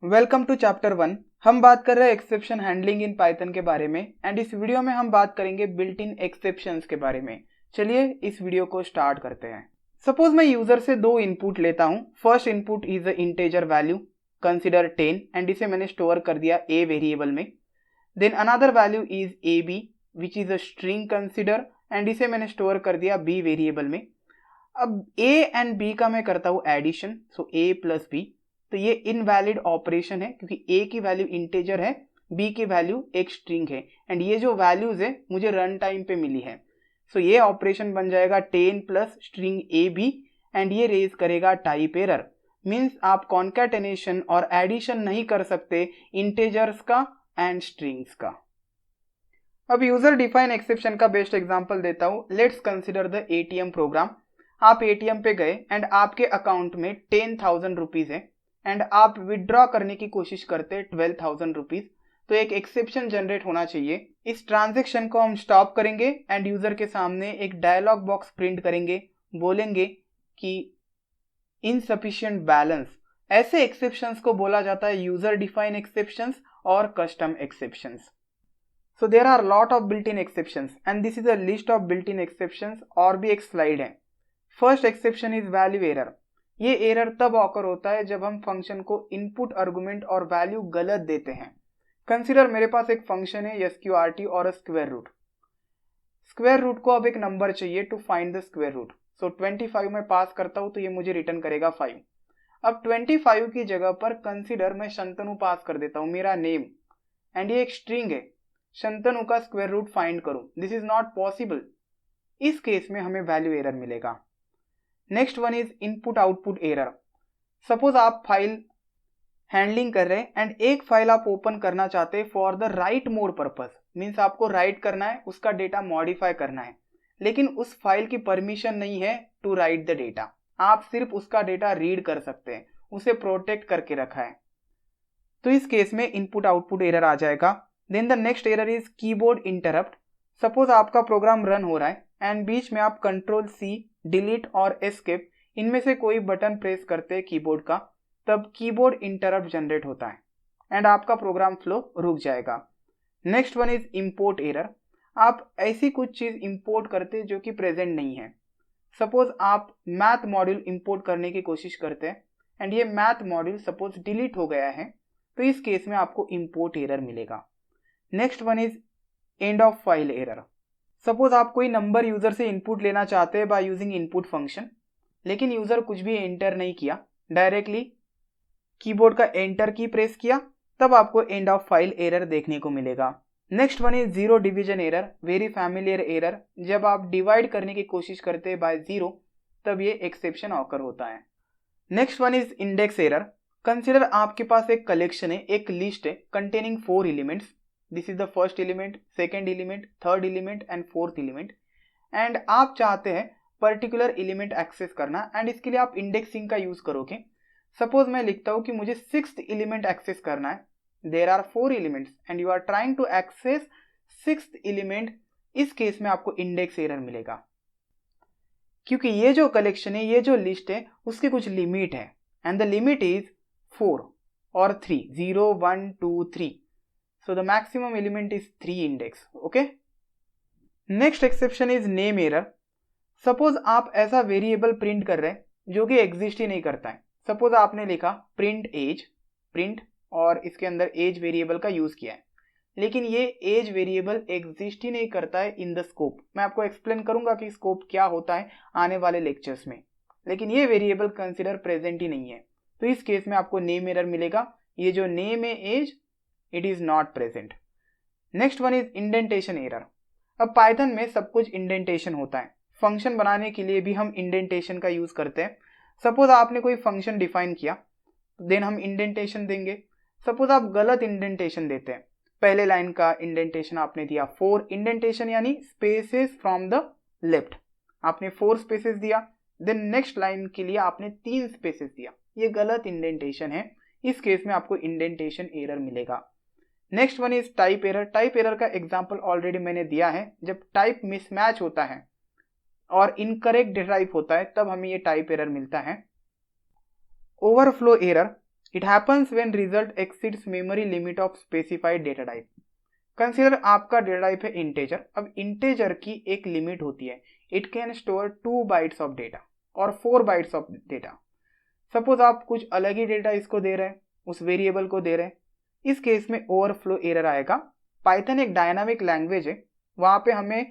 Welcome to chapter 1। हम बात कर रहे हैं एक्सेप्शन हैंडलिंग इन पाइथन के बारे में एंड इस वीडियो में हम बात करेंगे बिल्ट इन एक्सेप्शंस के बारे में। चलिए इस वीडियो को स्टार्ट करते हैं। सपोज मैं यूजर से दो इनपुट लेता हूं। First input is a integer value consider 10 and इसे मैंने स्टोर कर दिया ए वेरिएबल में। Then another value is a B which is a string consider and इसे मैंने स्टोर कर दिया बी वेरिएबल में। अब ए एंड बी का मैं करता हूं एडिशन, सो ए प्लस बी। तो ये इनवैलिड ऑपरेशन है क्योंकि a की वैल्यू इंटीजर है, b की वैल्यू एक स्ट्रिंग है एंड ये जो वैल्यूज है मुझे रन टाइम पे मिली है। सो ये ऑपरेशन बन जाएगा 10 plus string A B and ये रेज करेगा टाइप एरर। मीन्स आप कॉन्कैटेनेशन और एडिशन नहीं कर सकते इंटीजर्स का एंड स्ट्रिंग्स का। अब यूजर डिफाइन एक्सेप्शन का बेस्ट एग्जांपल देता हूं। Let's consider the ATM program. आप एटीएम पे गए एंड आपके अकाउंट में 10,000 रुपीज है एंड आप विड्रॉ करने की कोशिश करते 12,000 रुपीज। तो एक एक्सेप्शन जनरेट होना चाहिए। इस ट्रांजेक्शन को हम स्टॉप करेंगे एंड यूजर के सामने एक डायलॉग बॉक्स प्रिंट करेंगे, बोलेंगे कि इनसफिशिएंट बैलेंस। ऐसे एक्सेप्शंस को बोला जाता है यूजर डिफाइन एक्सेप्शंस और custom exceptions. So there are lot of built in exceptions and this is a list of built in exceptions. और भी एक स्लाइड है। First exception is value error. ये एरर तब ऑकर होता है जब हम फंक्शन को इनपुट आर्गुमेंट और वैल्यू गलत देते हैं। कंसीडर मेरे पास एक फंक्शन है SQRT और स्क्वायर रूट। स्क्वायर रूट को अब एक नंबर चाहिए to find the square root. So 25 में पास करता हूं तो ये मुझे रिटर्न करेगा 5। अब 25 की जगह पर कंसीडर मैं शंतनु पास कर देता हूं, मेरा नेम, एंड ये एक स्ट्रिंग है। शंतनु का स्क्वायर रूट फाइंड करो, दिस इज नॉट पॉसिबल। इस केस में हमें वैल्यू एरर मिलेगा। Next one is input output error. Suppose आप फाइल हैंडलिंग कर रहे हैं एंड एक फाइल आप ओपन करना चाहते हैं for the right mode purpose. Means आपको राइट करना है, उसका डेटा मॉडिफाई करना है, लेकिन उस फाइल की परमिशन नहीं है टू राइट द डेटा। आप सिर्फ उसका डेटा रीड कर सकते हैं, उसे प्रोटेक्ट करके रखा है। तो इस केस में इनपुट आउटपुट एरर आ जाएगा। Then the next error is keyboard interrupt. Suppose आपका प्रोग्राम रन हो रहा है एंड बीच में आप Ctrl+C, डिलीट और एस्केप इनमें से कोई बटन प्रेस करते हैं कीबोर्ड का, तब कीबोर्ड इंटरप्ट जनरेट होता है एंड आपका प्रोग्राम फ्लो रुक जाएगा। Next one is import error. आप ऐसी कुछ चीज इंपोर्ट करते जो कि प्रेजेंट नहीं है। सपोज आप मैथ मॉड्यूल इंपोर्ट करने की कोशिश करते हैं एंड ये मैथ मॉड्यूल सपोज डिलीट हो गया है, तो इस केस में आपको इंपोर्ट एरर मिलेगा। Next one is end of file error. Suppose आप कोई नंबर यूजर से इनपुट लेना चाहते हैं बाय यूजिंग इनपुट फंक्शन, लेकिन यूजर कुछ भी एंटर नहीं किया, डायरेक्टली कीबोर्ड का एंटर की प्रेस किया, तब आपको एंड ऑफ फाइल एरर देखने को मिलेगा। Next one is zero division error, very familiar error. जब आप डिवाइड करने की कोशिश करते हैं बाय जीरो, तब ये एक्सेप्शन ऑकर होता है। Next one is index error. Consider आपके पास एक कलेक्शन है, एक लिस्ट है containing 4 elements. This is the first element, second element, third element and fourth element, and आप चाहते हैं पर्टिकुलर एलिमेंट एक्सेस करना एंड इसके लिए आप इंडेक्सिंग का यूज करोगे। सपोज मैं लिखता हूं कि मुझे 6th एलिमेंट एक्सेस करना है। There are 4 elements and you are trying to access 6th element. इस केस में आपको इंडेक्स एरर मिलेगा क्योंकि ये जो कलेक्शन है, ये जो लिस्ट है, उसकी कुछ लिमिट है एंड द लिमिट इज 4 और 3, 0 1 2 3। So the maximum element is 3 index. Okay. Next exception is name error. Suppose आप ऐसा वेरिएबल प्रिंट कर रहे हैं जो कि एग्जिस्ट ही नहीं करता है। सपोज आपने लिखा प्रिंट एज, प्रिंट, और इसके अंदर एज वेरिएबल का यूज किया है, लेकिन ये एज वेरिएबल एग्जिस्ट ही नहीं करता है इन द स्कोप। मैं आपको एक्सप्लेन करूंगा कि स्कोप क्या होता है आने वाले लेक्चर्स में, लेकिन ये वेरिएबल कंसिडर प्रेजेंट ही नहीं है, तो इस केस में आपको नेम एरर मिलेगा। ये जो नेम है age, it is not present. Next one is indentation error. अब पाइथन में सब कुछ इंडेंटेशन होता है। फंक्शन बनाने के लिए भी हम इंडेंटेशन का यूज करते हैं। सपोज आपने कोई फंक्शन डिफाइन किया, देन हम इंडेंटेशन देंगे। सपोज आप गलत इंडेंटेशन देते हैं, पहले लाइन का इंडेंटेशन आपने दिया 4 इंडेंटेशन यानी स्पेसेस फ्रॉम द लेफ्ट, आपने 4 स्पेसेस दिया। देन नेक्स्ट लाइन के लिए आपने 3 स्पेसेस दिया, ये गलत इंडेंटेशन है। इस केस में आपको इंडेंटेशन एरर मिलेगा। Next one is type error. Type error का एग्जांपल ऑलरेडी मैंने दिया है। जब टाइप मिसमैच होता है और इनकरेक्ट टाइप होता है, तब हमें ये टाइप एरर मिलता है। Overflow error, it happens when result exceeds memory limit of specified data type. Consider आपका डेटा टाइप है इंटेजर। अब इंटेजर की एक लिमिट होती है, it can store 2 bytes of data और 4 बाइट्स ऑफ डेटा। सपोज आप कुछ अलग ही डेटा इसको दे रहे हैं, उस वेरिएबल को दे रहे हैं, इस केस में ओवरफ्लो एरर आएगा। पाइथन एक डायनामिक लैंग्वेज है, वहाँ पे हमें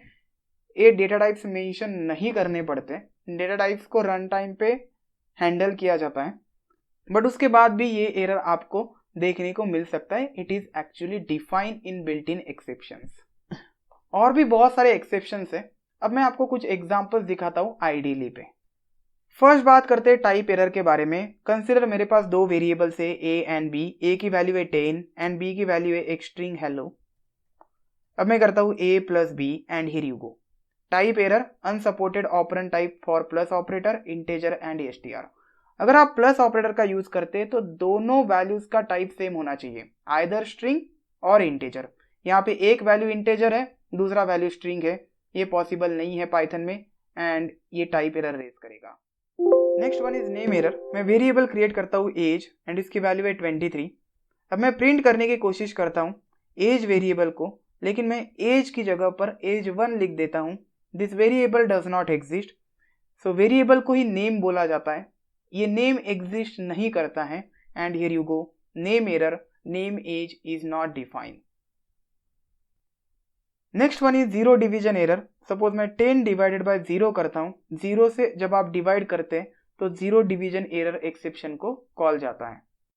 ये डेटा टाइप्स मेंशन नहीं करने पड़ते, डेटा टाइप्स को रन टाइम पे हैंडल किया जाता है, बट उसके बाद भी ये एरर आपको देखने को मिल सकता है। It is actually define in built in exceptions. और भी बहुत सारे एक्सेप्शंस है, अब मैं आपको कुछ एग्जांपल्स दिखाता हूँ आइडियली पे। फर्स्ट बात करते हैं टाइप एरर के बारे में। कंसिडर मेरे पास 2 वेरिएबल्स है ए एंड बी, ए की वैल्यू है 10 एंड बी की वैल्यू है एक स्ट्रिंग हेलो। अब मैं करता हूँ a plus B and here you go. Type error unsupported operand type for plus operator, integer and str। अगर आप प्लस ऑपरेटर का यूज करते हैं तो दोनों वैल्यूज का टाइप सेम होना चाहिए, आइदर स्ट्रिंग और इंटेजर। यहाँ पे एक वैल्यू इंटेजर है, दूसरा वैल्यू स्ट्रिंग है, ये पॉसिबल नहीं है पाइथन में एंड ये टाइप एरर रेज करेगा। Next one is name error. मैं वेरिएबल क्रिएट करता हूँ एज एंड इसकी वैल्यू है 23। अब मैं प्रिंट करने की कोशिश करता हूँ एज वेरिएबल को, लेकिन मैं एज की जगह पर एज 1 लिख देता हूँ। This variable does not exist. So variable को ही नेम बोला जाता है, ये नेम एग्जिस्ट नहीं करता है and here you go, name error, name age is not defined. Next one is zero division error. Suppose मैं 10 डिवाइडेड बाय 0 करता हूँ, 0 से जब आप डिवाइड करते हैं तो जीरो डिवीजन एरर एक्सेप्शन को कॉल जाता है।